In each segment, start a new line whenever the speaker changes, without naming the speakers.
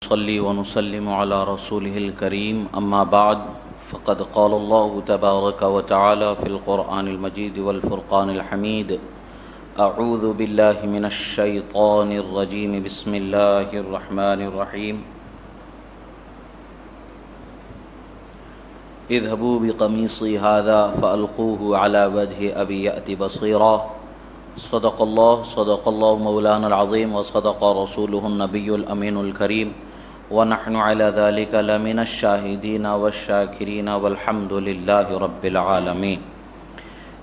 ونصلي ونسلم على رسوله الكريم أما بعد فقد قال الله تبارك وتعالى في القرآن المجيد والفرقان الحميد أعوذ بالله من الشيطان الرجيم بسم الله الرحمن الرحيم اذهبوا بقميصي هذا فألقوه على وجه أبي يأت بصيرا صدق الله مولانا العظيم وصدق رسوله النبي الأمين الكريم ونحن على ذلك لمن الشاهدين والشاكرين والحمد لله رب العالمين۔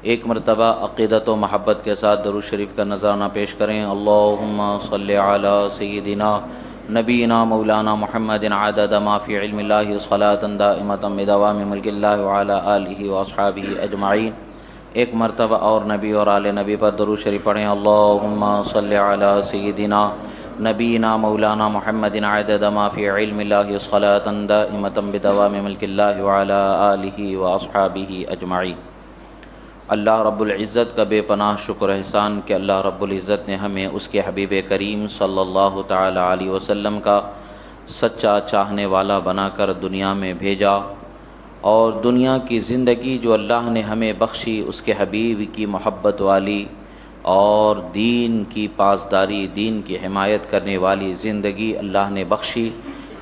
ایک مرتبہ عقیدت و محبت کے ساتھ درود شریف کا نذرانہ پیش کریں۔ اللہم صلی علی سیدنا نبینا مولانا محمد عدد ما فی علم اللہ صلاۃ دائمۃ بدوام ملک اللہ وعلی آلہ واصحابہ اجمعین۔ ایک مرتبہ اور نبی اور آل نبی پر درود شریف پڑھیں۔ اللہم صلی علی سیدنا نبینا مولانا محمد عدد ما فی علم اللہ صلاۃ دائمۃ بدوام ملک اللہ وعلی آلہ واصحابہ اجمعین۔ اللہ رب العزت کا بے پناہ شکر احسان کہ اللہ رب العزت نے ہمیں اس کے حبیب کریم صلی اللہ تعالی علیہ وسلم کا سچا چاہنے والا بنا کر دنیا میں بھیجا، اور دنیا کی زندگی جو اللہ نے ہمیں بخشی اس کے حبیب کی محبت والی اور دین کی پاسداری، دین کی حمایت کرنے والی زندگی اللہ نے بخشی۔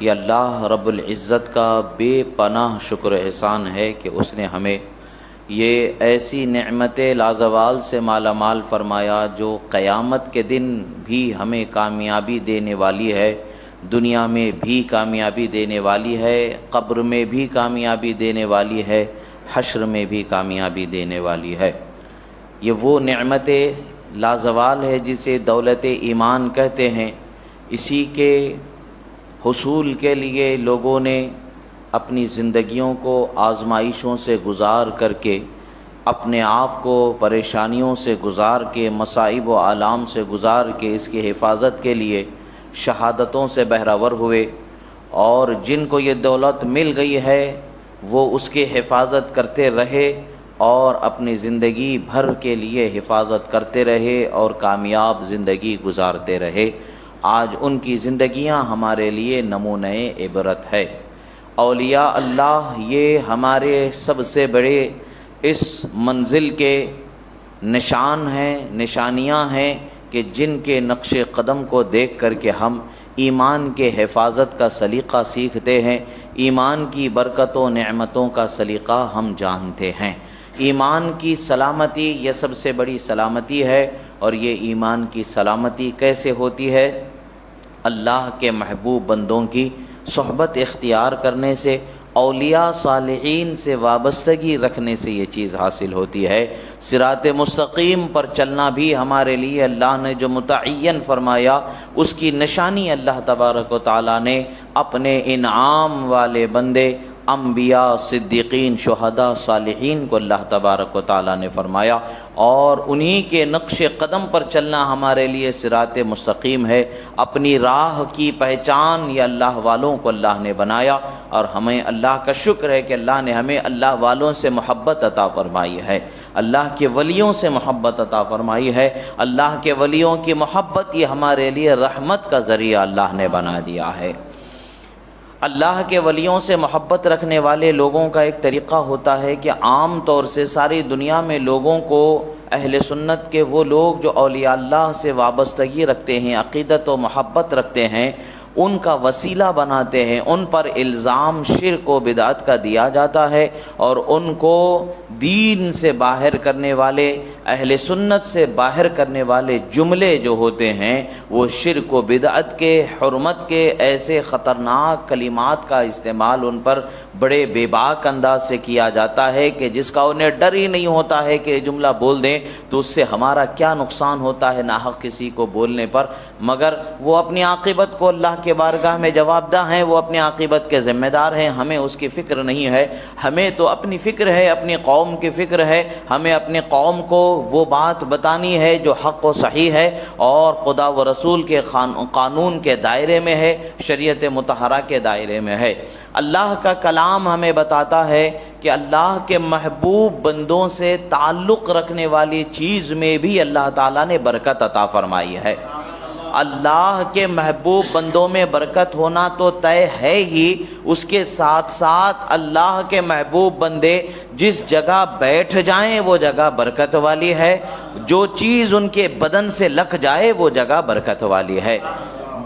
یہ اللہ رب العزت کا بے پناہ شکر احسان ہے کہ اس نے ہمیں یہ ایسی نعمت لازوال سے مالا مال فرمایا جو قیامت کے دن بھی ہمیں کامیابی دینے والی ہے، دنیا میں بھی کامیابی دینے والی ہے، قبر میں بھی کامیابی دینے والی ہے، حشر میں بھی کامیابی دینے والی ہے۔ یہ وہ نعمت لازوال ہے جسے دولت ایمان کہتے ہیں۔ اسی کے حصول کے لیے لوگوں نے اپنی زندگیوں کو آزمائشوں سے گزار کر کے، اپنے آپ کو پریشانیوں سے گزار کے، مصائب و آلام سے گزار کے اس کی حفاظت کے لیے شہادتوں سے بہرور ہوئے، اور جن کو یہ دولت مل گئی ہے وہ اس کی حفاظت کرتے رہے اور اپنی زندگی بھر کے لیے حفاظت کرتے رہے اور کامیاب زندگی گزارتے رہے۔ آج ان کی زندگیاں ہمارے لیے نمونۂ عبرت ہے۔ اولیاء اللہ یہ ہمارے سب سے بڑے اس منزل کے نشان ہیں، نشانیاں ہیں کہ جن کے نقش قدم کو دیکھ کر کے ہم ایمان کے حفاظت کا سلیقہ سیکھتے ہیں، ایمان کی برکت و نعمتوں کا سلیقہ ہم جانتے ہیں۔ ایمان کی سلامتی یہ سب سے بڑی سلامتی ہے، اور یہ ایمان کی سلامتی کیسے ہوتی ہے؟ اللہ کے محبوب بندوں کی صحبت اختیار کرنے سے، اولیاء صالحین سے وابستگی رکھنے سے یہ چیز حاصل ہوتی ہے۔ صراط مستقیم پر چلنا بھی ہمارے لیے اللہ نے جو متعین فرمایا، اس کی نشانی اللہ تبارک و تعالیٰ نے اپنے انعام والے بندے انبیاء، صدیقین، شہداء، صالحین کو اللہ تبارک و تعالیٰ نے فرمایا، اور انہی کے نقش قدم پر چلنا ہمارے لیے صراط مستقیم ہے۔ اپنی راہ کی پہچان یہ اللہ والوں کو اللہ نے بنایا، اور ہمیں اللہ کا شکر ہے کہ اللہ نے ہمیں اللہ والوں سے محبت عطا فرمائی ہے، اللہ کے ولیوں سے محبت عطا فرمائی ہے۔ اللہ کے ولیوں کی محبت یہ ہمارے لیے رحمت کا ذریعہ اللہ نے بنا دیا ہے۔ اللہ کے ولیوں سے محبت رکھنے والے لوگوں کا ایک طریقہ ہوتا ہے کہ عام طور سے ساری دنیا میں لوگوں کو، اہل سنت کے وہ لوگ جو اولیاء اللہ سے وابستگی رکھتے ہیں، عقیدت و محبت رکھتے ہیں، ان کا وسیلہ بناتے ہیں، ان پر الزام شرک و بدعت کا دیا جاتا ہے، اور ان کو دین سے باہر کرنے والے، اہل سنت سے باہر کرنے والے جملے جو ہوتے ہیں وہ شرک و بدعت کے، حرمت کے ایسے خطرناک کلمات کا استعمال ان پر بڑے بے باک انداز سے کیا جاتا ہے کہ جس کا انہیں ڈر ہی نہیں ہوتا ہے کہ یہ جملہ بول دیں تو اس سے ہمارا کیا نقصان ہوتا ہے ناحق کسی کو بولنے پر، مگر وہ اپنی عاقبت کو اللہ کے بارگاہ میں جواب دہ ہیں، وہ اپنی عاقبت کے ذمہ دار ہیں۔ ہمیں اس کی فکر نہیں ہے، ہمیں تو اپنی فکر ہے، اپنی قوم کی فکر ہے، ہمیں اپنی قوم کو وہ بات بتانی ہے جو حق و صحیح ہے اور خدا و رسول کے قانون کے دائرے میں ہے، شریعت مطہرہ کے دائرے میں ہے۔ اللہ کا کلام ہمیں بتاتا ہے کہ اللہ کے محبوب بندوں سے تعلق رکھنے والی چیز میں بھی اللہ تعالیٰ نے برکت عطا فرمائی ہے۔ اللہ کے محبوب بندوں میں برکت ہونا تو طے ہے ہی، اس کے ساتھ ساتھ اللہ کے محبوب بندے جس جگہ بیٹھ جائیں وہ جگہ برکت والی ہے، جو چیز ان کے بدن سے لگ جائے وہ جگہ برکت والی ہے،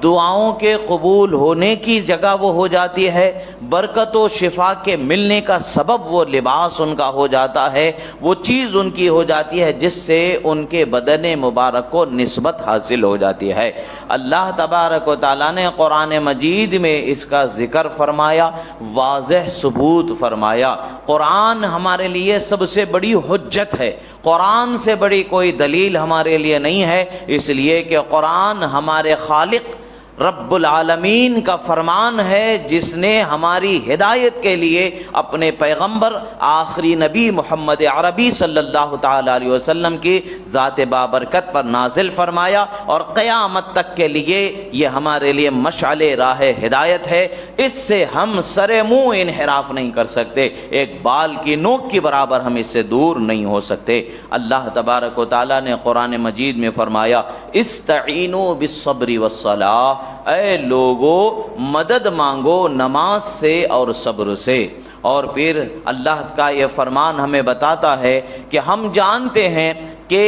دعاؤں کے قبول ہونے کی جگہ وہ ہو جاتی ہے، برکت و شفا کے ملنے کا سبب وہ لباس ان کا ہو جاتا ہے، وہ چیز ان کی ہو جاتی ہے جس سے ان کے بدن مبارک کو نسبت حاصل ہو جاتی ہے۔ اللہ تبارک و تعالیٰ نے قرآن مجید میں اس کا ذکر فرمایا، واضح ثبوت فرمایا۔ قرآن ہمارے لیے سب سے بڑی حجت ہے، قرآن سے بڑی کوئی دلیل ہمارے لیے نہیں ہے، اس لیے کہ قرآن ہمارے خالق رب العالمین کا فرمان ہے، جس نے ہماری ہدایت کے لیے اپنے پیغمبر آخری نبی محمد عربی صلی اللہ تعالی علیہ وسلم کی ذات بابرکت پر نازل فرمایا، اور قیامت تک کے لیے یہ ہمارے لیے مشعل راہ ہدایت ہے، اس سے ہم سر منہ انحراف نہیں کر سکتے، ایک بال کی نوک کے برابر ہم اس سے دور نہیں ہو سکتے۔ اللہ تبارک و تعالیٰ نے قرآن مجید میں فرمایا، استعینوا بالصبر والصلاۃ، اے لوگو مدد مانگو نماز سے اور صبر سے۔ اور پھر اللہ کا یہ فرمان ہمیں بتاتا ہے کہ ہم جانتے ہیں کہ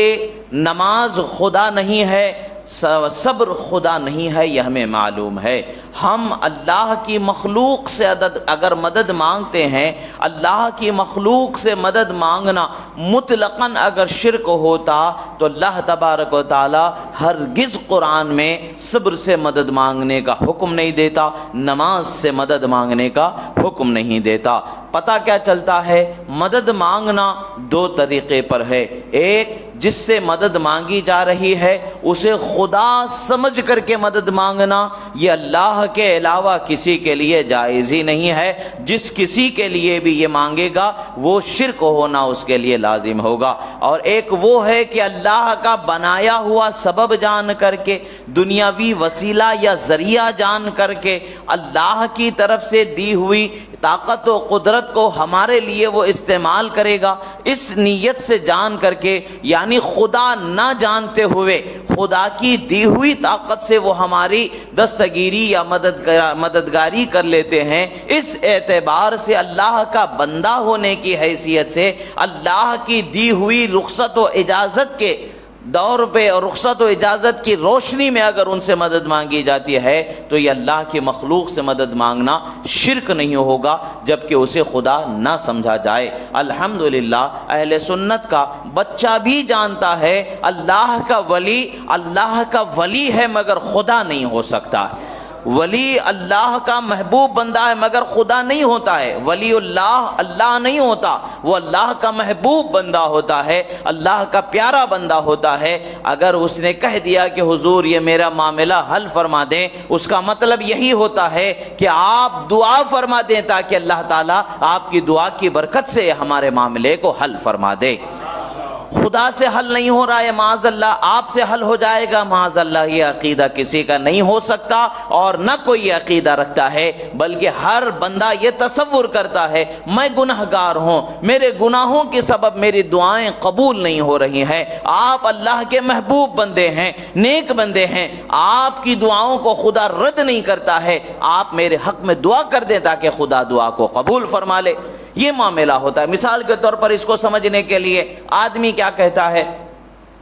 نماز خدا نہیں ہے، صبر خدا نہیں ہے، یہ ہمیں معلوم ہے۔ ہم اللہ کی مخلوق سے اگر مدد مانگتے ہیں، اللہ کی مخلوق سے مدد مانگنا مطلقاً اگر شرک ہوتا تو اللہ تبارک و تعالی ہرگز قرآن میں صبر سے مدد مانگنے کا حکم نہیں دیتا، نماز سے مدد مانگنے کا حکم نہیں دیتا۔ پتہ کیا چلتا ہے؟ مدد مانگنا دو طریقے پر ہے، ایک جس سے مدد مانگی جا رہی ہے اسے خدا سمجھ کر کے مدد مانگنا، یہ اللہ کے علاوہ کسی کے لیے جائز ہی نہیں ہے، جس کسی کے لیے بھی یہ مانگے گا وہ شرک ہونا اس کے لیے لازم ہوگا۔ اور ایک وہ ہے کہ اللہ کا بنایا ہوا سبب جان کر کے، دنیاوی وسیلہ یا ذریعہ جان کر کے، اللہ کی طرف سے دی ہوئی طاقت و قدرت کو ہمارے لیے وہ استعمال کرے گا، اس نیت سے جان کر کے، یعنی خدا نہ جانتے ہوئے خدا کی دی ہوئی طاقت سے وہ ہماری دستگیری یا مددگاری کر لیتے ہیں۔ اس اعتبار سے اللہ کا بندہ ہونے کی حیثیت سے اللہ کی دی ہوئی رخصت و اجازت کے دور پہ اور رخصت و اجازت کی روشنی میں اگر ان سے مدد مانگی جاتی ہے تو یہ اللہ کی مخلوق سے مدد مانگنا شرک نہیں ہوگا جبکہ اسے خدا نہ سمجھا جائے۔ الحمدللہ اہل سنت کا بچہ بھی جانتا ہے اللہ کا ولی ہے مگر خدا نہیں ہو سکتا، ولی اللہ کا محبوب بندہ ہے مگر خدا نہیں ہوتا ہے، ولی اللہ نہیں ہوتا، وہ اللہ کا محبوب بندہ ہوتا ہے، اللہ کا پیارا بندہ ہوتا ہے۔ اگر اس نے کہہ دیا کہ حضور یہ میرا معاملہ حل فرما دیں، اس کا مطلب یہی ہوتا ہے کہ آپ دعا فرما دیں تاکہ اللہ تعالیٰ آپ کی دعا کی برکت سے ہمارے معاملے کو حل فرما دے۔ خدا سے حل نہیں ہو رہا ہے، معاذ اللہ آپ سے حل ہو جائے گا، معاذ اللہ یہ عقیدہ کسی کا نہیں ہو سکتا، اور نہ کوئی یہ عقیدہ رکھتا ہے، بلکہ ہر بندہ یہ تصور کرتا ہے میں گناہگار ہوں، میرے گناہوں کے سبب میری دعائیں قبول نہیں ہو رہی ہیں۔ آپ اللہ کے محبوب بندے ہیں، نیک بندے ہیں، آپ کی دعاؤں کو خدا رد نہیں کرتا ہے، آپ میرے حق میں دعا کر دیں تاکہ خدا دعا کو قبول فرما لے۔ یہ معاملہ ہوتا ہے۔ مثال کے طور پر اس کو سمجھنے کے لیے آدمی کیا کہتا ہے،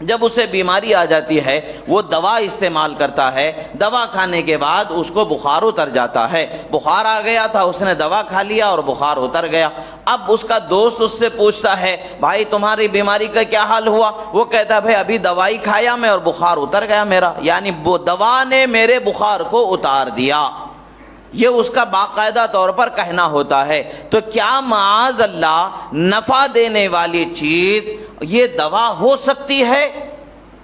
جب اسے بیماری آ جاتی ہے وہ دوا استعمال کرتا ہے، دوا کھانے کے بعد اس کو بخار اتر جاتا ہے، بخار آ گیا تھا، اس نے دوا کھا لیا اور بخار اتر گیا۔ اب اس کا دوست اس سے پوچھتا ہے بھائی تمہاری بیماری کا کیا حال ہوا؟ وہ کہتا ہے بھائی ابھی دوائی کھایا میں اور بخار اتر گیا میرا، یعنی وہ دوا نے میرے بخار کو اتار دیا، یہ اس کا باقاعدہ طور پر کہنا ہوتا ہے۔ تو کیا معاذ اللہ نفع دینے والی چیز یہ دوا ہو سکتی ہے؟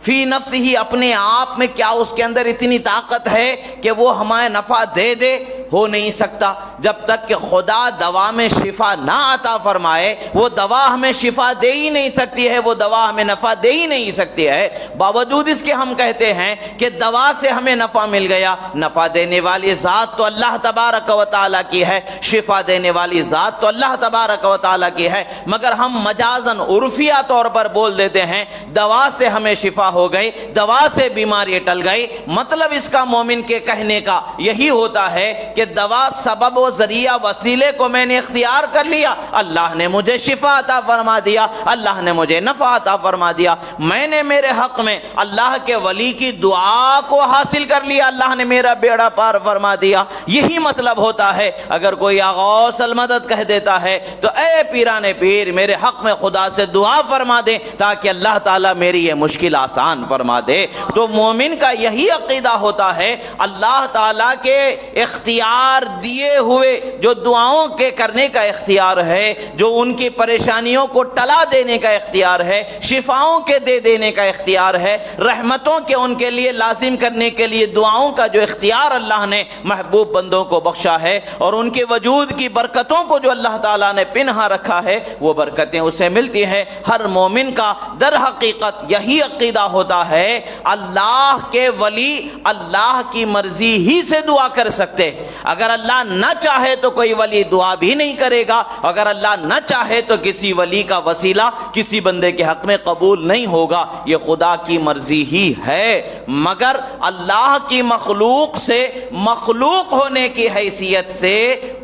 فی نفس ہی اپنے آپ میں کیا اس کے اندر اتنی طاقت ہے کہ وہ ہمیں نفع دے ہو نہیں سکتا۔ جب تک کہ خدا دوا میں شفا نہ عطا فرمائے وہ دوا ہمیں شفا دے ہی نہیں سکتی ہے، وہ دوا ہمیں نفع دے ہی نہیں سکتی ہے۔ باوجود اس کے ہم کہتے ہیں کہ دوا سے ہمیں نفع مل گیا، نفع دینے والی ذات تو اللہ تبارک و تعالیٰ کی ہے، شفا دینے والی ذات تو اللہ تبارک و تعالیٰ کی ہے، مگر ہم مجازن عرفیہ طور پر بول دیتے ہیں دوا سے ہمیں شفا ہو گئی، دوا سے بیماری ٹل گئی۔ مطلب اس کا مومن کے کہنے کا یہی ہوتا ہے کہ دوا سبب و ذریعہ وسیلے کو میں نے اختیار کر لیا، اللہ نے مجھے شفا عطا فرما دیا، اللہ نے مجھے نفع عطا فرما دیا، میں نے میرے حق میں اللہ کے ولی کی دعا کو حاصل کر لیا، اللہ نے میرا بیڑا پار فرما دیا۔ یہی مطلب ہوتا ہے۔ اگر کوئی غوث المدد کہہ دیتا ہے تو اے پیران پیر میرے حق میں خدا سے دعا فرما دیں تاکہ اللہ تعالیٰ میری یہ مشکل آسان فرما دے۔ تو مومن کا یہی عقیدہ ہوتا ہے، اللہ تعالیٰ کے اختیار دیے ہوئے جو دعاؤں کے کرنے کا اختیار ہے، جو ان کی پریشانیوں کو ٹلا دینے کا اختیار ہے، شفاؤں کے دے دینے کا اختیار ہے، رحمتوں کے ان کے لیے لازم کرنے کے لیے دعاؤں کا جو اختیار اللہ نے محبوب بندوں کو بخشا ہے، اور ان کے وجود کی برکتوں کو جو اللہ تعالیٰ نے پنہا رکھا ہے وہ برکتیں اسے ملتی ہیں۔ ہر مومن کا در حقیقت یہی عقیدہ ہوتا ہے، اللہ کے ولی اللہ کی مرضی ہی سے دعا کر سکتے، اگر اللہ نہ چاہے تو کوئی ولی دعا بھی نہیں کرے گا، اگر اللہ نہ چاہے تو کسی ولی کا وسیلہ کسی بندے کے حق میں قبول نہیں ہوگا، یہ خدا کی مرضی ہی ہے۔ مگر اللہ کی مخلوق سے مخلوق ہونے کی حیثیت سے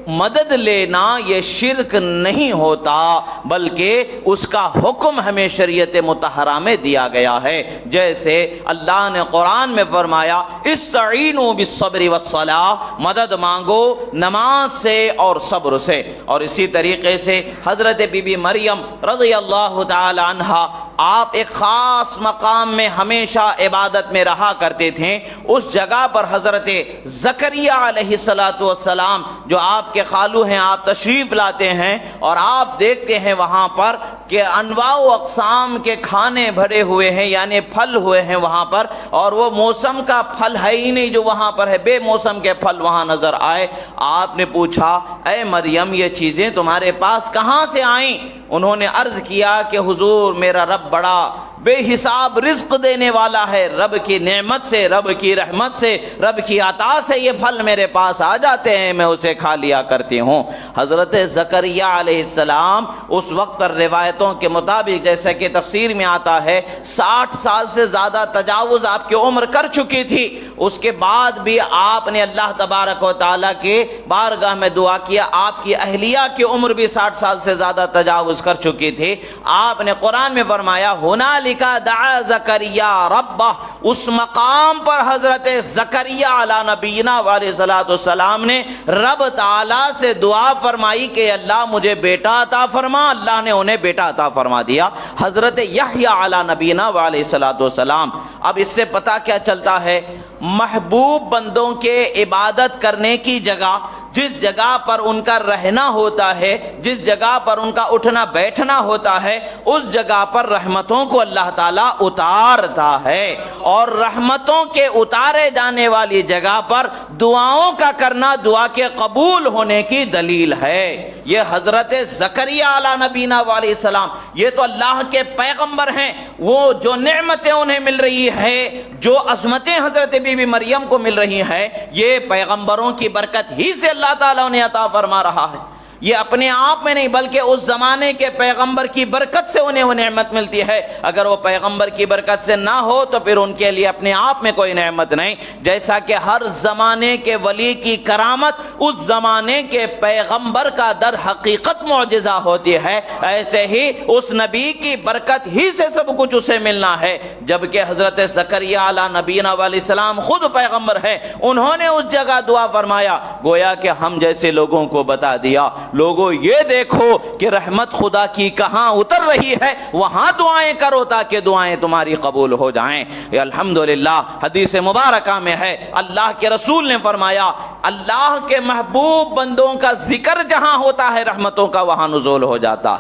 مدد لینا یہ شرک نہیں ہوتا، بلکہ اس کا حکم ہمیں شریعت مطہرہ میں دیا گیا ہے۔ جیسے اللہ نے قرآن میں فرمایا استعینوا بالصبر والصلاۃ، مدد مانگو نماز سے اور صبر سے، اور اسی طریقے سے حضرت بی بی مریم رضی اللہ تعالی عنہا آپ ایک خاص مقام میں ہمیشہ عبادت میں رہا کرتے تھے۔ اس جگہ پر حضرت زکریا علیہ السلام جو آپ کے خالو ہیں، آپ تشریف لاتے ہیں اور آپ دیکھتے ہیں وہاں پر کہ انواع و اقسام کے کھانے بھرے ہوئے ہیں، یعنی پھل ہوئے ہیں وہاں پر، اور وہ موسم کا پھل ہے ہی نہیں جو وہاں پر ہے، بے موسم کے پھل وہاں نظر آئے۔ آپ نے پوچھا اے مریم یہ چیزیں تمہارے پاس کہاں سے آئیں؟ انہوں نے عرض کیا کہ حضور میرا رب بڑا بے حساب رزق دینے والا ہے، رب کی نعمت سے، رب کی رحمت سے، رب کی عطا سے یہ پھل میرے پاس آ جاتے ہیں، میں اسے کھا لیا کرتی ہوں۔ حضرت زکریا علیہ السلام اس وقت پر روایتوں کے مطابق جیسا کہ تفسیر میں آتا ہے 60 سال سے زیادہ تجاوز آپ کی عمر کر چکی تھی، اس کے بعد بھی آپ نے اللہ تبارک و تعالیٰ کے بارگاہ میں دعا کیا۔ آپ کی اہلیہ کی عمر بھی 60 سال سے زیادہ تجاوز کر چکی تھی۔ آپ نے قرآن میں فرمایا ہنالک دعا زکریا ربہ، اس مقام پر حضرت زکریا علی نبینا علیہ السلام نے رب تعالیٰ سے دعا فرمائی کہ اللہ مجھے بیٹا عطا فرما، اللہ نے انہیں بیٹا عطا فرما دیا، حضرت یحییٰ علی نبینا علیہ السلام۔ اب اس سے پتہ کیا چلتا ہے؟ محبوب بندوں کے عبادت کرنے کی جگہ، جس جگہ پر ان کا رہنا ہوتا ہے، جس جگہ پر ان کا اٹھنا بیٹھنا ہوتا ہے، اس جگہ پر رحمتوں کو اللہ تعالیٰ اتارتا ہے، اور رحمتوں کے اتارے جانے والی جگہ پر دعاؤں کا کرنا دعا کے قبول ہونے کی دلیل ہے۔ یہ حضرت زکریا علیہ نبینا علیہ السلام یہ تو اللہ کے پیغمبر ہیں، وہ جو نعمتیں انہیں مل رہی ہے، جو عظمتیں حضرت بی بی مریم کو مل رہی ہیں، یہ پیغمبروں کی برکت ہی سے اللہ تعالیٰ انہیں عطا فرما رہا ہے۔ یہ اپنے آپ میں نہیں بلکہ اس زمانے کے پیغمبر کی برکت سے انہیں وہ نعمت ملتی ہے۔ اگر وہ پیغمبر کی برکت سے نہ ہو تو پھر ان کے لیے اپنے آپ میں کوئی نعمت نہیں۔ جیسا کہ ہر زمانے کے ولی کی کرامت اس زمانے کے پیغمبر کا در حقیقت معجزہ ہوتی ہے، ایسے ہی اس نبی کی برکت ہی سے سب کچھ اسے ملنا ہے۔ جبکہ حضرت زکریا علیہ نبینا علیہ السلام خود پیغمبر ہیں، انہوں نے اس جگہ دعا فرمایا، گویا کہ ہم جیسے لوگوں کو بتا دیا لوگوں یہ دیکھو کہ رحمت خدا کی کہاں اتر رہی ہے، وہاں دعائیں کرو تاکہ دعائیں تمہاری قبول ہو جائیں۔ یہ الحمدللہ حدیث مبارکہ میں ہے، اللہ کے رسول نے فرمایا اللہ کے محبوب بندوں کا ذکر جہاں ہوتا ہے رحمتوں کا وہاں نزول ہو جاتا،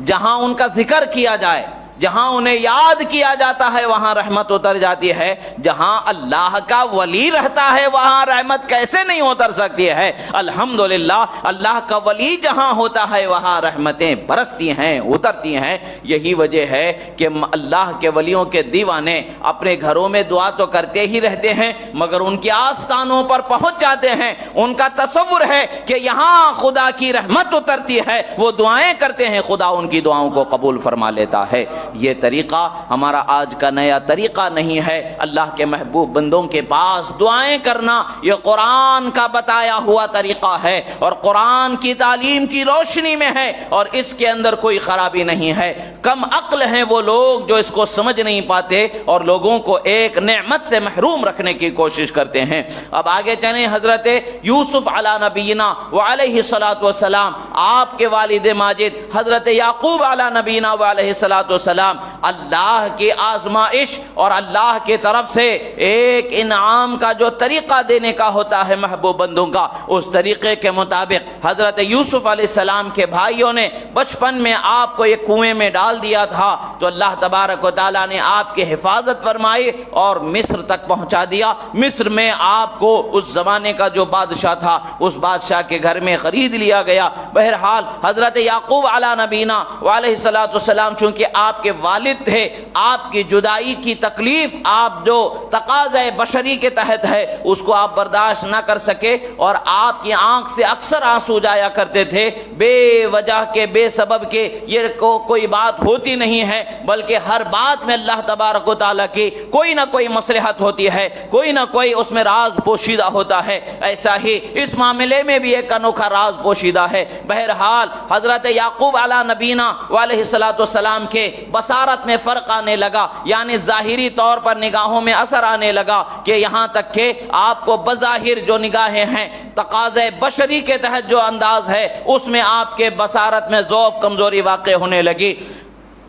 جہاں ان کا ذکر کیا جائے، جہاں انہیں یاد کیا جاتا ہے وہاں رحمت اتر جاتی ہے، جہاں اللہ کا ولی رہتا ہے وہاں رحمت کیسے نہیں اتر سکتی ہے؟ الحمدللہ اللہ کا ولی جہاں ہوتا ہے وہاں رحمتیں برستی ہیں، اترتی ہیں۔ یہی وجہ ہے کہ اللہ کے ولیوں کے دیوانے اپنے گھروں میں دعا تو کرتے ہی رہتے ہیں، مگر ان کے آستانوں پر پہنچ جاتے ہیں، ان کا تصور ہے کہ یہاں خدا کی رحمت اترتی ہے، وہ دعائیں کرتے ہیں، خدا ان کی دعاؤں کو قبول فرما لیتا ہے۔ یہ طریقہ ہمارا آج کا نیا طریقہ نہیں ہے۔ اللہ کے محبوب بندوں کے پاس دعائیں کرنا یہ قرآن کا بتایا ہوا طریقہ ہے، اور قرآن کی تعلیم کی روشنی میں ہے، اور اس کے اندر کوئی خرابی نہیں ہے۔ کم عقل ہیں وہ لوگ جو اس کو سمجھ نہیں پاتے اور لوگوں کو ایک نعمت سے محروم رکھنے کی کوشش کرتے ہیں۔ اب آگے چلیں، حضرت یوسف علی نبینا وعلیہ الصلاۃ والسلام، آپ کے والد ماجد حضرت یعقوب علی نبینا وعلیہ الصلاۃ والسلام، اللہ کی آزمائش اور اللہ کی طرف سے ایک انعام کا جو طریقہ دینے کا ہوتا ہے محبوب بندوں کا، اس طریقے کے مطابق حضرت یوسف علیہ السلام کے بھائیوں نے بچپن میں آپ کو ایک کنویں میں ڈال دیا تھا، تو اللہ تبارک و تعالیٰ نے آپ کی حفاظت فرمائی اور مصر تک پہنچا دیا۔ مصر میں آپ کو اس زمانے کا جو بادشاہ تھا اس بادشاہ کے گھر میں خرید لیا گیا۔ بہرحال حضرت یعقوب علی نبینا وعلیہ الصلاۃ والسلام چونکہ آپ کے والد تھے، آپ کی جدائی کی تکلیف آپ جو تقاضۂ بشری کے تحت ہے اس کو آپ برداشت نہ کر سکے، اور آپ کی آنکھ سے اکثر آنسو جایا کرتے تھے، بے وجہ کے بے سبب کے۔ یہ کوئی بات ہوتی نہیں ہے، بلکہ ہر بات میں اللہ تبارک و تعالیٰ کی کوئی نہ کوئی مصلحت ہوتی ہے، کوئی نہ کوئی اس میں راز پوشیدہ ہوتا ہے۔ ایسا ہی اس معاملے میں بھی ایک انوکھا راز پوشیدہ ہے۔ بہرحال حضرت یعقوب علی نبینا وعلیہ الصلاۃ والسلام کے بصارت میں فرق آنے لگا، یعنی ظاہری طور پر نگاہوں میں اثر آنے لگا، کہ یہاں تک کہ آپ کو بظاہر جو نگاہیں ہیں، تقاضۂ بشری کے تحت جو انداز ہے، اس میں آپ کے بصارت میں ضعف، کمزوری واقع ہونے لگی۔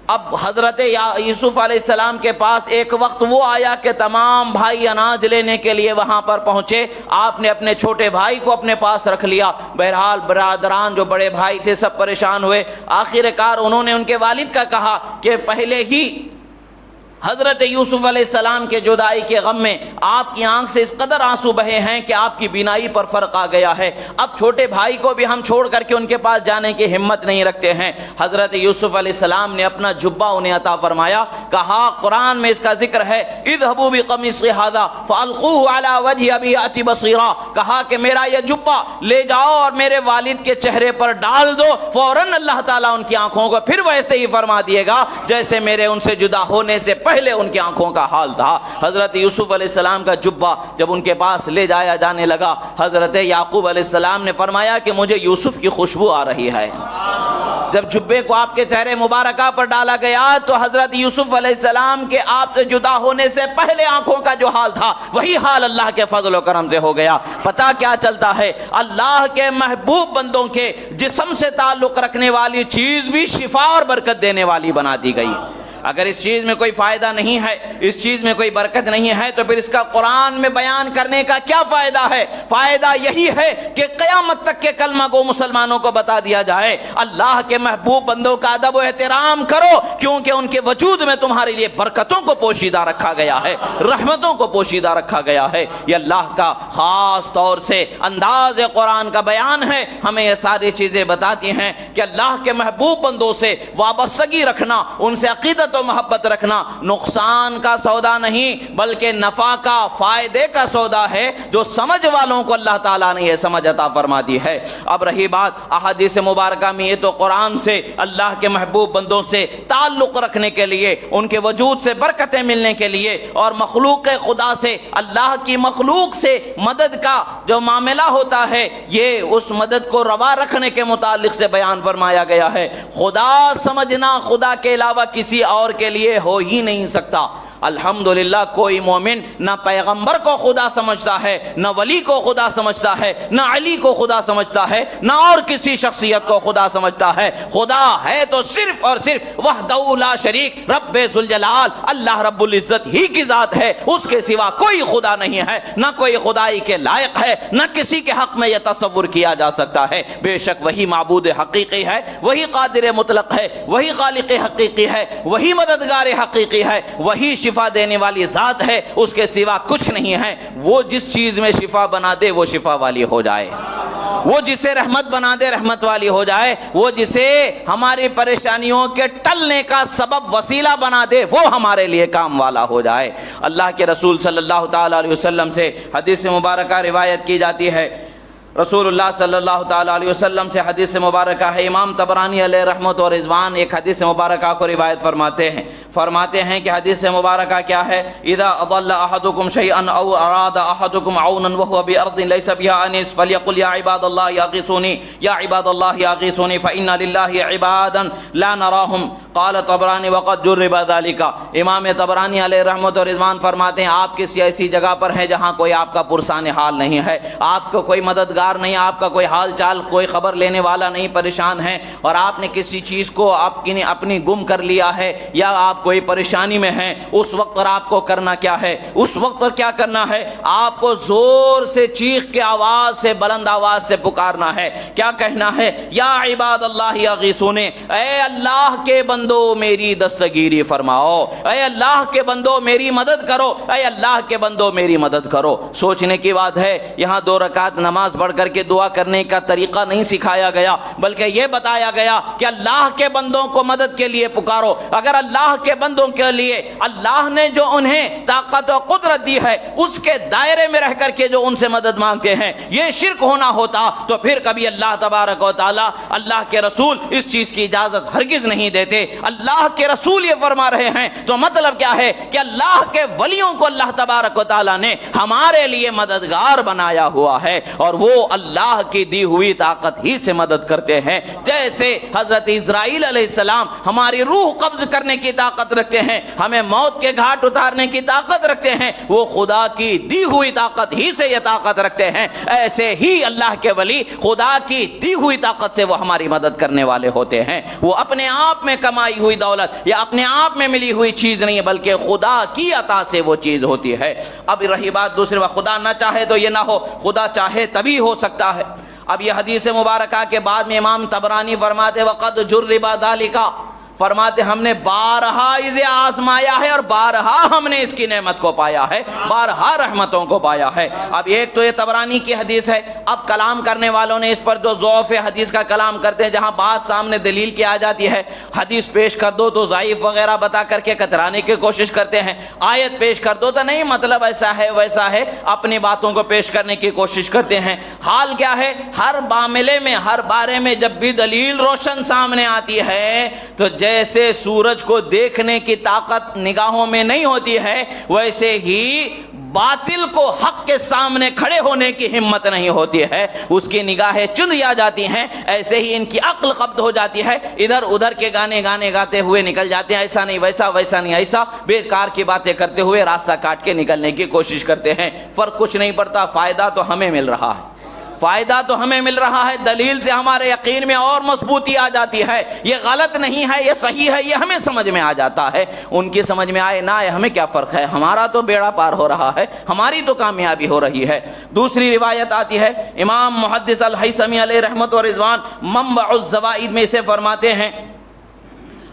اب حضرت یوسف علیہ السلام کے پاس ایک وقت وہ آیا کہ تمام بھائی اناج لینے کے لیے وہاں پر پہنچے، آپ نے اپنے چھوٹے بھائی کو اپنے پاس رکھ لیا۔ بہرحال برادران جو بڑے بھائی تھے سب پریشان ہوئے، آخر کار انہوں نے ان کے والد کا کہا کہ پہلے ہی حضرت یوسف علیہ السلام کے جدائی کے غم میں آپ کی آنکھ سے اس قدر آنسو بہے ہیں کہ آپ کی بینائی پر فرق آ گیا ہے، اب چھوٹے بھائی کو بھی ہم چھوڑ کر کے ان کے پاس جانے کی ہمت نہیں رکھتے ہیں۔ حضرت یوسف علیہ السلام نے اپنا جبہ انہیں عطا فرمایا، کہا قرآن میں اس کا ذکر ہے، اذهبوا بقمیصی ھذا فالقوه علی وجه ابی یأتی بصیرا، کہا کہ میرا یہ جبہ لے جاؤ اور میرے والد کے چہرے پر ڈال دو، فوراً اللہ تعالیٰ ان کی آنکھوں کو پھر ویسے ہی فرما دیے گا جیسے میرے ان سے جدا ہونے سے پہلے ان کی آنکھوں کا حال تھا۔ حضرت یوسف علیہ السلام کا جبہ جب ان کے پاس لے جایا جانے لگا، حضرت یعقوب علیہ السلام نے فرمایا کہ مجھے یوسف کی خوشبو آ رہی ہے۔ جب جبے کو آپ کے چہرے مبارکہ پر ڈالا گیا تو حضرت یوسف علیہ السلام کے آپ سے جدا ہونے سے پہلے آنکھوں کا جو حال تھا وہی حال اللہ کے فضل و کرم سے ہو گیا۔ پتہ کیا چلتا ہے، اللہ کے محبوب بندوں کے جسم سے تعلق رکھنے والی چیز بھی شفا اور برکت دینے والی بنا دی گئی۔ اگر اس چیز میں کوئی فائدہ نہیں ہے، اس چیز میں کوئی برکت نہیں ہے، تو پھر اس کا قرآن میں بیان کرنے کا کیا فائدہ ہے؟ فائدہ یہی ہے کہ قیامت تک کے کلمہ گو مسلمانوں کو بتا دیا جائے اللہ کے محبوب بندوں کا ادب و احترام کرو، کیونکہ ان کے وجود میں تمہارے لیے برکتوں کو پوشیدہ رکھا گیا ہے، رحمتوں کو پوشیدہ رکھا گیا ہے۔ یہ اللہ کا خاص طور سے انداز قرآن کا بیان ہے، ہمیں یہ ساری چیزیں بتاتی ہیں کہ اللہ کے محبوب بندوں سے وابستگی رکھنا، ان سے عقیدت و محبت رکھنا نقصان کا سودا نہیں بلکہ نفع کا، فائدے کا سودا ہے، جو سمجھ والوں کو اللہ تعالیٰ نے یہ سمجھ عطا فرما دی ہے۔ اب رہی بات احادیث مبارکہ میں، یہ تو قرآن سے، اللہ کے محبوب بندوں سے تعلق رکھنے کے لیے، ان کے وجود سے برکتیں ملنے کے لیے، اور مخلوق خدا سے، اللہ کی مخلوق سے مدد کا جو معاملہ ہوتا ہے، یہ اس مدد کو روا رکھنے کے متعلق سے بیان فرمایا گیا ہے۔ خدا سمجھنا خدا کے علاوہ کسی اور کے لیے ہو ہی نہیں سکتا۔ الحمدللہ کوئی مومن نہ پیغمبر کو خدا سمجھتا ہے، نہ ولی کو خدا سمجھتا ہے، نہ علی کو خدا سمجھتا ہے، نہ اور کسی شخصیت کو خدا سمجھتا ہے۔ خدا ہے تو صرف اور صرف وحدہ لا شریک رب ذوالجلال اللہ رب العزت ہی کی ذات ہے، اس کے سوا کوئی خدا نہیں ہے، نہ کوئی خدائی کے لائق ہے، نہ کسی کے حق میں یہ تصور کیا جا سکتا ہے۔ بے شک وہی معبود حقیقی ہے، وہی قادر مطلق ہے، وہی خالق حقیقی ہے، وہی مددگار حقیقی ہے، وہی شفا دینے والی ذات ہے، اس کے سوا کچھ نہیں ہے۔ وہ جس چیز میں شفا بنا دے وہ شفا والی ہو جائے، وہ جسے رحمت بنا دے رحمت والی ہو جائے، وہ جسے ہماری پریشانیوں کے ٹلنے کا سبب وسیلہ بنا دے وہ ہمارے لیے کام والا ہو جائے۔ اللہ کے رسول صلی اللہ تعالیٰ علیہ وسلم سے حدیث مبارکہ روایت کی جاتی ہے، رسول اللہ صلی اللہ تعالیٰ علیہ وسلم سے حدیث مبارکہ ہے، امام طبرانی علیہ رحمت و رضوان ایک حدیث مبارکہ کو روایت فرماتے ہیں کہ حدیث مبارکہ کیا ہے؟ اذا اضل احدكم شيئا او اراد احدكم عونا وهو بارض ليس بها انيس فليقل يا عباد الله اغيثوني يا عباد الله اغيثوني فان لله عبادا لا نراهم قال طبرانی وقد جرب ذلك۔ امام طبرانی علیہ رحمت و رضوان فرماتے ہیں آپ کسی ایسی جگہ پر ہیں جہاں کوئی آپ کا پرسان حال نہیں ہے، آپ کو کوئی مددگار نہیں، آپ کا کوئی حال چال کوئی خبر لینے والا نہیں، پریشان ہے، اور آپ نے کسی چیز کو اپنی گم کر لیا ہے یا آپ کوئی پریشانی میں ہیں، اس وقت پر آپ کو کرنا کیا ہے؟ اس وقت پر کیا کرنا ہے؟ آپ کو زور سے چیخ کے آواز سے بلند آواز سے پکارنا ہے۔ کیا کہنا ہے؟ یا عباد اللہ اغیثونی، اے اللہ کے بندو میری دستگیری فرماؤ، اے اللہ کے بندو میری مدد کرو، اے اللہ کے بندو میری مدد کرو۔ سوچنے کی بات ہے، یہاں 2 رکعت نماز پڑھ کر کے دعا کرنے کا طریقہ نہیں سکھایا گیا، بلکہ یہ بتایا گیا کہ اللہ کے بندوں کو مدد کے لیے پکارو۔ اگر اللہ کے بندوں کے لیے اللہ نے جو انہیں طاقت و قدرت دی ہے اس کے دائرے میں رہ کر کے جو ان سے مدد مانگتے ہیں یہ شرک ہونا ہوتا تو پھر کبھی اللہ تبارک و تعالی، اللہ کے رسول اس چیز کی اجازت ہرگز نہیں دیتے۔ اللہ کے رسول یہ فرما رہے ہیں تو مطلب کیا ہے کہ اللہ کے ولیوں کو اللہ تبارک و تعالی نے ہمارے لیے مددگار بنایا ہوا ہے، اور وہ اللہ کی دی ہوئی طاقت ہی سے مدد کرتے ہیں۔ جیسے حضرت اسرائیل علیہ السلام ہماری روح قبض کرنے کی طاقت رکھتے ہیں، ہمیں موت کے گھاٹ اتارنے کی طاقت رکھتے ہیں، وہ خدا کی دی ہوئی طاقت ہی سے یہ طاقت رکھتے ہیں۔ ایسے ہی اللہ کے ولی خدا کی دی ہوئی طاقت سے وہ ہماری مدد کرنے والے ہوتے ہیں۔ وہ اپنے آپ میں کمائی ہوئی دولت یا اپنے آپ میں ملی ہوئی چیز نہیں، بلکہ خدا کی عطا سے وہ چیز ہوتی ہے۔ اب رہی بات دوسری بات، خدا نہ چاہے تو یہ نہ ہو، خدا چاہے تبھی ہو سکتا ہے۔ اب یہ حدیث مبارکہ کے بعد میں امام طبرانی فرماتے وقد جرب ذالک، فرماتے ہم نے بارہا اسے آزمایا ہے اور بارہا ہم نے اس کی نعمت کو پایا ہے، بارہا رحمتوں کو پایا ہے۔ اب ایک تو یہ طبرانی کی حدیث ہے، اب کلام کرنے والوں نے اس پر جو ضعف حدیث کا کلام کرتے ہیں، جہاں بات سامنے دلیل کی آ جاتی ہے، حدیث پیش کر دو تو ضعیف وغیرہ بتا کر کے کترانے کی کوشش کرتے ہیں، آیت پیش کر دو تو نہیں مطلب ایسا ہے ویسا ہے، اپنی باتوں کو پیش کرنے کی کوشش کرتے ہیں۔ حال کیا ہے؟ ہر معاملے میں، ہر بارے میں جب بھی دلیل روشن سامنے آتی ہے تو جیسے سورج کو دیکھنے کی طاقت نگاہوں میں نہیں ہوتی ہے، ویسے ہی باطل کو حق کے سامنے کھڑے ہونے کی ہمت نہیں ہوتی ہے، اس کی نگاہیں چندیا جاتی ہیں۔ ایسے ہی ان کی عقل قبض ہو جاتی ہے، ادھر ادھر کے گانے گاتے ہوئے نکل جاتے ہیں، ایسا نہیں ویسا، ویسا نہیں ایسا، بیکار کی باتیں کرتے ہوئے راستہ کاٹ کے نکلنے کی کوشش کرتے ہیں۔ فرق کچھ نہیں پڑتا، فائدہ تو ہمیں مل رہا ہے، فائدہ تو ہمیں مل رہا ہے، دلیل سے ہمارے یقین میں اور مضبوطی آ جاتی ہے۔ یہ غلط نہیں ہے، یہ صحیح ہے، یہ ہمیں سمجھ میں آ جاتا ہے۔ ان کی سمجھ میں آئے نہ آئے ہمیں کیا فرق ہے، ہمارا تو بیڑا پار ہو رہا ہے، ہماری تو کامیابی ہو رہی ہے۔ دوسری روایت آتی ہے، امام محدث الہیثمی علیہ رحمت و رضوان منبع الزوائد میں اسے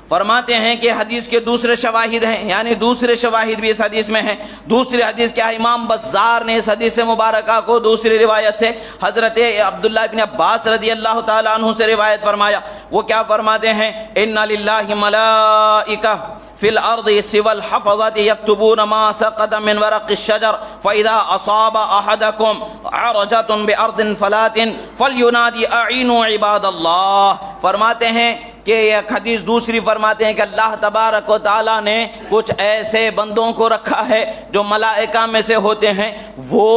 فرماتے ہیں کہ حدیث کے دوسرے شواہد ہیں، یعنی دوسرے شواہد بھی اس حدیث میں ہیں۔ دوسری حدیث کیا ہے؟ امام بزار نے اس حدیث مبارکہ کو دوسری روایت سے حضرت عبداللہ ابن عباس رضی اللہ تعالیٰ عنہ سے روایت فرمایا۔ وہ کیا فرماتے ہیں؟ ان للہ ملائکہ فی الارض سوى الحفظة يكتبون ما سقط من ورق الشجر فاذا اصاب احدكم عرجة بارض فلات فلينادي اعینوا عباد اللہ۔ فرماتے ہیں کہ ایک حدیث دوسری فرماتے ہیں کہ اللہ تبارک و تعالیٰ نے کچھ ایسے بندوں کو رکھا ہے جو ملائکہ میں سے ہوتے ہیں، وہ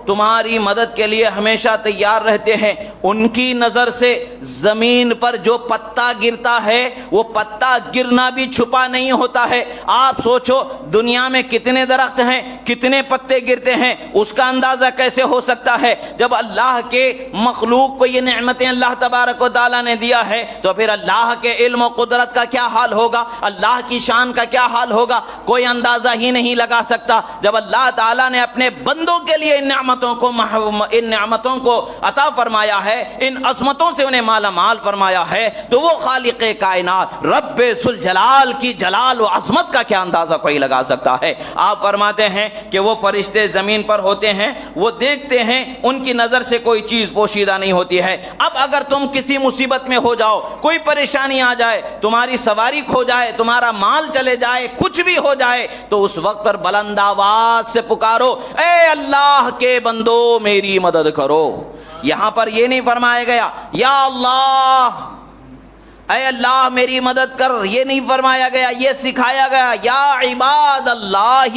تمہاری مدد کے لیے ہمیشہ تیار رہتے ہیں۔ ان کی نظر سے زمین پر جو پتا گرتا ہے وہ پتا گرنا بھی چھپا نہیں ہوتا ہے۔ آپ سوچو دنیا میں کتنے درخت ہیں، کتنے پتے گرتے ہیں، اس کا اندازہ کیسے ہو سکتا ہے؟ جب اللہ کے مخلوق کو یہ نعمتیں اللہ تبارک و تعالیٰ نے دیا ہے تو پھر اللہ کے علم و قدرت کا کیا حال ہوگا، اللہ کی شان کا کیا حال ہوگا، کوئی اندازہ ہی نہیں لگا سکتا۔ جب اللہ تعالیٰ نے اپنے بندوں کے لیے ان نعمتوں کو عطا فرمایا ہے، ان عظمتوں سے انہیں مالا مال فرمایا ہے، تو وہ خالق کائنات رب ذوالجلال کی جلال و عظمت کا کیا اندازہ کوئی لگا سکتا ہے؟ آپ فرماتے ہیں کہ وہ فرشتے زمین پر ہوتے ہیں، وہ دیکھتے ہیں، ان کی نظر سے کوئی چیز پوشیدہ نہیں ہوتی ہے۔ اب اگر تم کسی مصیبت میں ہو جاؤ، کوئی پریشانی آ جائے، تمہاری سواری کھو جائے، تمہارا مال چلے جائے، کچھ بھی ہو جائے، تو اس وقت پر بلند آواز سے پکارو، اے اللہ کے بندو میری مدد کرو۔ یہاں پر یہ نہیں فرمایا گیا یا اللہ اے اللہ میری مدد کر، یہ نہیں فرمایا گیا، یہ سکھایا گیا یا عباد اللہ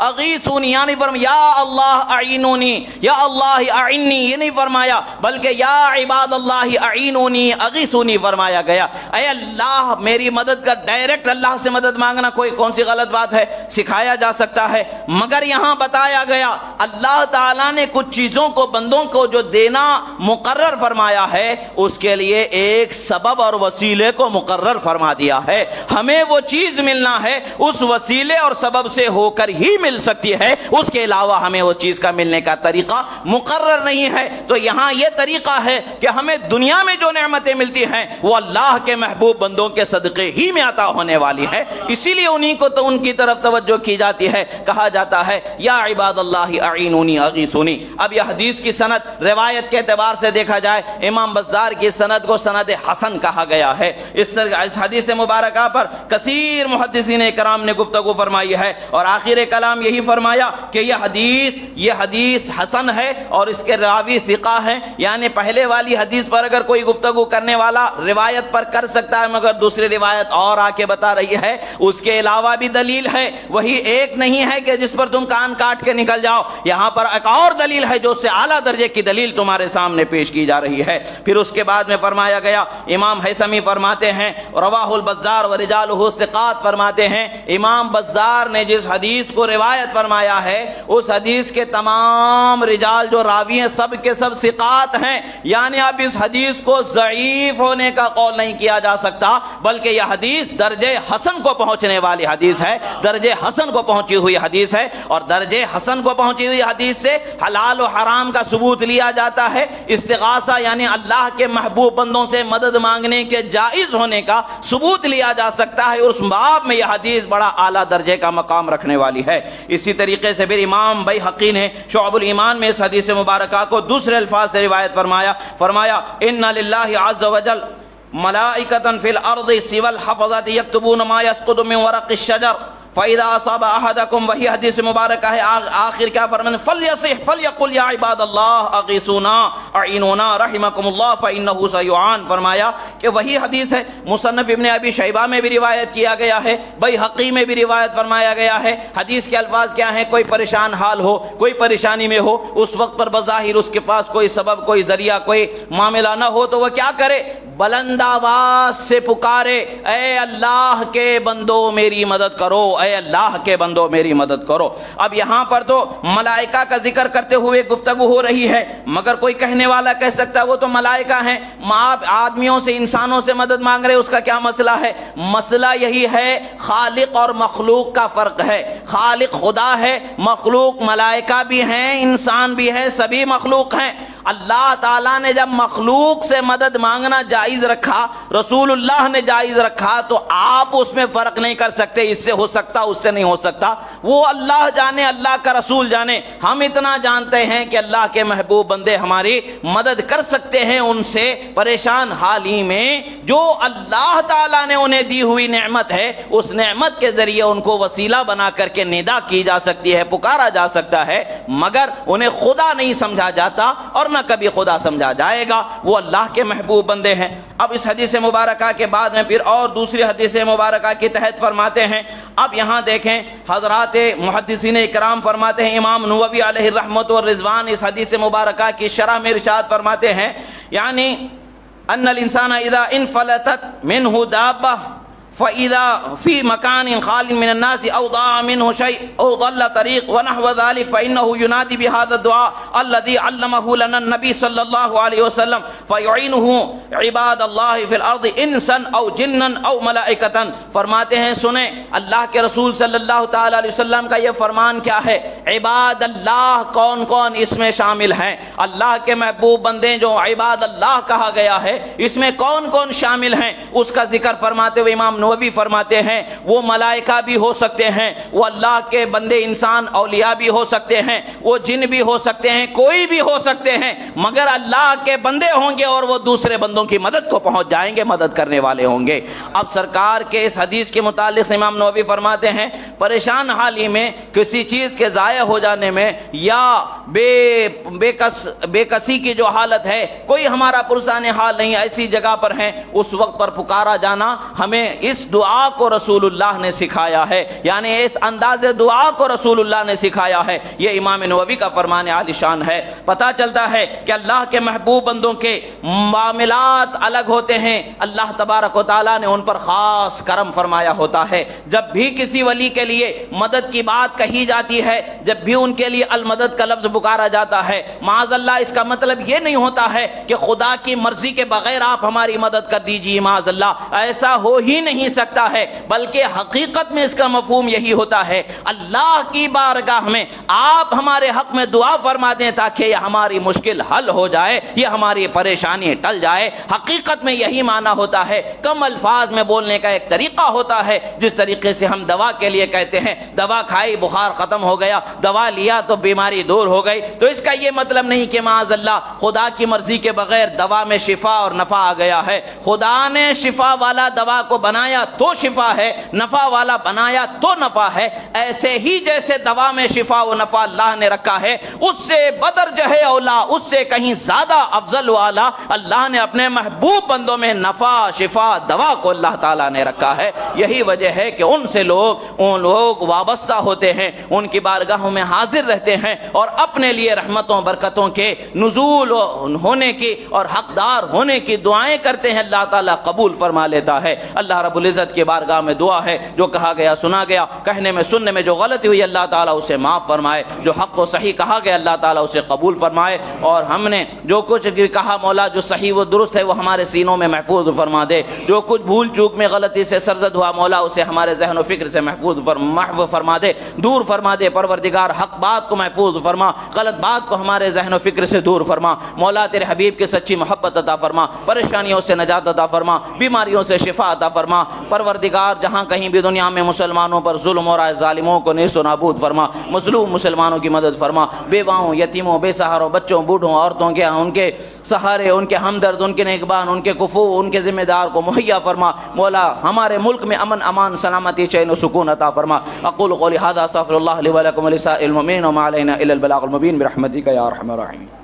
اغیثونی، یعنی فرمایا یا اللہ اعینونی، یا اللہ اعنی، یہ نہیں فرمایا، بلکہ یا عباد اللہ اعینونی اغیثونی فرمایا گیا۔ اے اللہ میری مدد کر، ڈائریکٹ اللہ سے مدد مانگنا کوئی کون سی غلط بات ہے؟ سکھایا جا سکتا ہے، مگر یہاں بتایا گیا اللہ تعالیٰ نے کچھ چیزوں کو بندوں کو جو دینا مقرر فرمایا ہے، اس کے لیے ایک سبب اور وسیلے کو مقرر فرما دیا ہے۔ ہمیں وہ چیز ملنا ہے اس وسیلے اور سبب سے ہو کر ہی مل سکتی ہے، اس کے علاوہ ہمیں اس چیز کا ملنے کا طریقہ مقرر نہیں ہے۔ تو یہاں یہ طریقہ ہے کہ ہمیں دنیا میں جو نعمتیں ملتی ہیں وہ اللہ کے محبوب بندوں کے صدقے ہی میں عطا ہونے والی ہے، اسی لیے انہی کو تو ان کی طرف توجہ کی جاتی ہے، کہا جاتا ہے یا عباد اللہ اعینونی اغیثونی۔ اب یہ حدیث کی سند روایت کے اعتبار سے دیکھا جائے، امام بزار کی سند کو سند حسن کہا گیا ہے۔ اس حدیث مبارکہ پر کثیر محدثین کرام نے گفتگو فرمائی ہے، اور آخر کلام یہی فرمایا کہ یہ حدیث حسن ہے اور اس کے راوی ثقہ ہیں، یعنی پہلے والی حدیث پر اگر کوئی گفتگو کرنے والا روایت پر کر سکتا ہے، مگر دوسری روایت اور آ کے بتا رہی ہے اس کے علاوہ بھی دلیل ہے، وہی ایک نہیں ہے کہ جس پر تم کان کاٹ کے نکل جاؤ، یہاں پر ایک اور دلیل ہے جو اس سے اعلیٰ درجے کی دلیل تمہارے سامنے پیش کی جا رہی ہے۔ پھر اس کے بعد میں فرمایا گیا، امام حیثمی فرماتے ہیں رواہ البزار ورجالہ ثقات، فرماتے ہیں امام بزار نے جس حدیث کو روایت فرمایا ہے اس حدیث کے تمام رجال جو راوی ہیں سب کے سب ثقات ہیں، یعنی اب اس حدیث کو ضعیف ہونے کا قول نہیں کیا جا سکتا، بلکہ یہ حدیث درجے حسن کو پہنچنے والی حدیث ہے، درجے حسن کو پہنچی ہوئی حدیث ہے، اور درجے حسن کو پہنچی ہوئی حدیث سے حلال و حرام کا ثبوت لیا جاتا ہے، استغاثہ یعنی اللہ کے محبوب بندوں سے مدد مانگنے کے جائز ہونے کا ثبوت لیا جا سکتا ہے، اور اس باب میں یہ حدیث بڑا اعلیٰ درجے کا مقام رکھنے والی ہے۔ اسی طریقے سے پھر امام بیہقی نے شعب الایمان میں اس حدیث مبارکہ کو دوسرے الفاظ سے روایت فرمایا ان للہ عز وجل ملائکۃ فی الارض سوی الحفظۃ یکتبون ما یسقط من ورق الشجر فَإِذَا أَصَابَ أَحَدَكُمْ، وہی حدیث مبارکہ ہے، آخر کیا فرمانے، فَلْيَصِحْ فَلْيَقُلْ يَا عِبَادَ اللَّهِ أَغِيثُونَا أَعِينُونَا رَحِمَكُمُ اللَّهُ فَإِنَّهُ سَيُعَانُ، فرمایا کہ وہی حدیث ہے، مصنف ابن ابی شیبہ میں بھی روایت کیا گیا ہے، بیہقی میں بھی روایت فرمایا گیا ہے۔ حدیث کے الفاظ کیا ہیں؟ کوئی پریشان حال ہو، کوئی پریشانی میں ہو، اس وقت پر بظاہر اس کے پاس کوئی سبب، کوئی ذریعہ، کوئی معاملہ نہ ہو، تو وہ کیا کرے؟ بلند آواز سے پکارے، اے اللہ کے بندو میری مدد کرو، اے اللہ کے بندو میری مدد کرو۔ اب یہاں پر تو ملائکہ کا ذکر کرتے ہوئے گفتگو ہو رہی ہے، مگر کوئی کہنے والا کہہ سکتا ہے وہ تو ملائکہ ہیں، آپ آدمیوں سے انسانوں سے مدد مانگ رہے، اس کا کیا مسئلہ ہے؟ مسئلہ یہی ہے خالق اور مخلوق کا فرق ہے، خالق خدا ہے، مخلوق ملائکہ بھی ہیں، انسان بھی ہے، سبھی مخلوق ہیں۔ اللہ تعالیٰ نے جب مخلوق سے مدد مانگنا جائز رکھا، رسول اللہ نے جائز رکھا، تو آپ اس میں فرق نہیں کر سکتے، اس سے ہو سکتا اس سے نہیں ہو سکتا، وہ اللہ جانے، اللہ کا رسول جانے۔ ہم اتنا جانتے ہیں کہ اللہ کے محبوب بندے ہماری مدد کر سکتے ہیں ان سے پریشان حالی میں جو اللہ تعالیٰ نے انہیں دی ہوئی نعمت ہے اس نعمت کے ذریعے ان کو وسیلہ بنا کر کے ندا کی جا سکتی ہے، پکارا جا سکتا ہے، مگر انہیں خدا نہیں سمجھا جاتا اور نہ کبھی خدا سمجھا جائے گا۔ وہ اللہ کے محبوب بندے ہیں۔ اب اس حدیث مبارکہ کے بعد میں پھر اور دوسری حدیث مبارکہ کے تحت فرماتے ہیں، اب یہاں دیکھیں حضرات محدثین اکرام فرماتے ہیں، امام نووی علیہ الرحمت والرضوان اس حدیث مبارکہ کی شرح میں ارشاد فرماتے ہیں، یعنی ان الانسان اذا انفلتت منه دابہ فإذا في مكان خال من الناس أو ضاع منه شيء أو ضل طريق ونحو ذلك فإنه ينادي بهذا الدعاء الذي علمه لنا النبي صلى الله عليه وسلم فيعينه عباد الله في الأرض إنسا أو جنا أو ملائكة۔ فرماتے ہیں سنیں اللہ کے رسول صلی اللہ تعالی علیہ وسلم کا یہ فرمان کیا ہے، عباد اللہ کون کون اس میں شامل ہیں، اللہ کے محبوب بندے جو عباد اللہ کہا گیا ہے اس میں کون کون شامل ہیں، اس کا ذکر فرماتے ہوئے امام نووی فرماتے ہیں وہ ملائکہ بھی ہو سکتے ہیں، وہ اللہ کے بندے انسان اولیاء بھی ہو سکتے ہیں، وہ جن بھی ہو سکتے ہیں، کوئی بھی ہو سکتے ہیں، مگر اللہ کے بندے ہوں گے اور وہ دوسرے بندوں کی مدد کو پہنچ جائیں گے، مدد کرنے والے ہوں گے۔ اب سرکار کے اس حدیث کے متعلق سے امام نووی فرماتے ہیں پریشان حالی میں کسی چیز کے ضائع ہو جانے میں یا بے کسی کی جو حالت ہے، کوئی ہمارا پرسان حال نہیں، ایسی جگہ پر ہیں، اس وقت پر پکارا جانا ہمیں اس دعا کو رسول اللہ نے سکھایا ہے، یعنی اس انداز دعا کو رسول اللہ نے سکھایا ہے۔ یہ امام نووی کا فرمان عالی شان ہے۔ پتہ چلتا ہے کہ اللہ کے محبوب بندوں کے معاملات الگ ہوتے ہیں، اللہ تبارک و تعالیٰ نے ان پر خاص کرم فرمایا ہوتا ہے۔ جب بھی کسی ولی کے لیے مدد کی بات کہی جاتی ہے، جب بھی ان کے لیے المدد کا لفظ پکارا جاتا ہے، معاذ اللہ اس کا مطلب یہ نہیں ہوتا ہے کہ خدا کی مرضی کے بغیر آپ ہماری مدد کر دیجیے، معاذ اللہ ایسا ہو ہی نہیں سکتا ہے، بلکہ حقیقت میں اس کا مفہوم یہی ہوتا ہے اللہ کی بارگاہ میں آپ ہمارے حق میں دعا فرما دیں تاکہ یہ ہماری مشکل حل ہو جائے، یہ ہماری پریشانی ٹل جائے۔ حقیقت میں یہی معنی ہوتا ہے۔ کم الفاظ میں بولنے کا ایک طریقہ ہوتا ہے، جس طریقے سے ہم دوا کے لیے کہتے ہیں دوا کھائی بخار ختم ہو گیا، دوا لیا تو بیماری دور ہو گئی، تو اس کا یہ مطلب نہیں کہ معاذ اللہ خدا کی مرضی کے بغیر دوا میں شفا اور نفع آ گیا ہے۔ خدا نے شفا والا دوا کو بنایا تو شفا ہے، نفع والا بنایا تو نفع ہے۔ ایسے ہی جیسے دوا میں شفا و نفع اللہ نے رکھا ہے، اس سے بدرجہ اولا، اس سے کہیں زیادہ افضل والا اللہ نے اپنے محبوب بندوں میں نفع شفا دوا کو اللہ تعالیٰ نے رکھا ہے۔ یہی وجہ ہے کہ ان سے ان لوگ وابستہ ہوتے ہیں، ان کی بارگاہوں میں حاضر رہتے ہیں اور اپنے لیے رحمتوں برکتوں کے نزول ہونے کی اور حقدار ہونے کی دعائیں کرتے ہیں، اللہ تعالیٰ قبول فرما لیتا ہے۔ اللہ رب العزت کی بارگاہ میں دعا ہے جو کہا گیا سنا گیا، کہنے میں سننے میں جو غلطی ہوئی اللہ تعالیٰ اسے معاف فرمائے، جو حق و صحیح کہا گیا اللہ تعالیٰ اسے قبول فرمائے، اور ہم نے جو کچھ بھی کہا مولا جو صحیح و درست ہے وہ ہمارے سینوں میں محفوظ فرما دے، جو کچھ بھول چوک میں غلطی سے سرزد ہوا مولا اسے ہمارے ذہن و فکر سے محفوظ محو فرما دے، دور فرما دے پروردگار، حق بات کو محفوظ فرما، غلط بات کو ہمارے ذہن و فکر سے دور فرما مولا، تیرے حبیب کی سچی محبت عطا فرما، پریشانیوں سے نجات عطا فرما، بیماریوں سے شفا عطا فرما پروردگار، جہاں کہیں بھی دنیا میں مسلمانوں پر ظلم ہو رہا ہے ظالموں کو نیست و نابود فرما، مظلوم مسلمانوں کی مدد فرما، بیواؤں یتیموں بے سہاروں بچوں بوڑھوں عورتوں کے ان کے سہارے، ان کے ہمدرد، ان کے نگہبان، ان کے کفو، ان کے ذمہ دار کو مہیا فرما مولا، ہمارے ملک میں امن امان سلامتی چین و سکون عطا فرما۔ اقول قولی ھذا استغفر اللہ لی ولکم ولسائر المؤمنین وما علینا الا البلاغ المبین برحمتک یا ارحم الراحمین۔